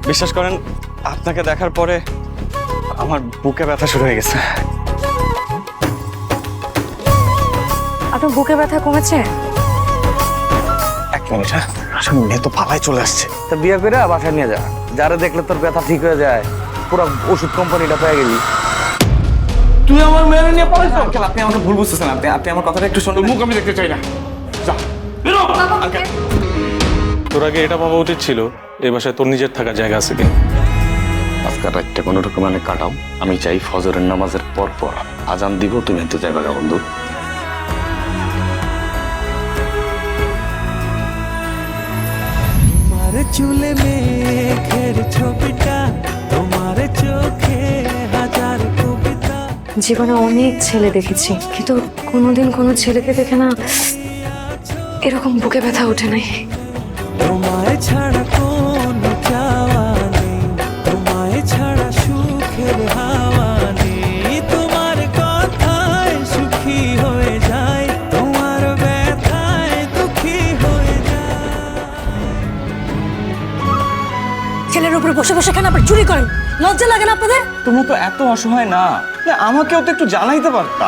বিশ্বাস করেন, আপনাকে দেখার পরে আমার বুকে ব্যথা শুরু হয়ে গেছে। আপনার বুকে ব্যথা কমেছে? এক মিনিট, হ্যাঁ, আসলে মেয়ে তো পালায় চলে আসছে। তা বিয়ে করে বাসায় নিয়ে যা, যারা দেখলে তোর ব্যথা ঠিক হয়ে যায়, পুরো ওষুধ কোম্পানিটা পেয়ে গেলি। তুই আমার মেয়ে নিয়ে পড়াইছ? আঙ্কেল, আপনি আমাকে ভুল বুঝতেছেন। আপনি আমার কথাটা একটু শুনুন। মুখ আমি দেখতে চাই না, যা বেরো। তোর আগে এটা ভাবা উচিত ছিল এই বাসায় তোর নিজের থাকার জায়গা আছে কিনা। আজকাল রাতটা কোনো রকম কাটাও। আমি চাই ফজরের নামাজের পর পর আজান দিব, তুমি হেঁটে যাবে না বন্ধু। তোমার চুলে মেঘের ছবিটা, তোমার চোখে হাজার কবিতা। জীবনে অনেক ছেলে দেখেছি, কিন্তু কোনোদিন কোনো ছেলেকে দেখে না এরকম বুকে ব্যথা ওঠে নাই। তোমায় ছাড়া কোনো চাওয়া নেই, তোমায় ছাড়া সুখের হাওয়া নেই। তোমার কথায় সুখী হয়ে যায়, তোমার ব্যথায় দুঃখী হয়ে যায়। ছেলের উপরে বসে বসে কেন আবার চুরি করেন? লজ্জা লাগে না আপনাদের? তোমরা তো এত অসহায় না, আমাকেও তো একটু জানাইতে পারতা।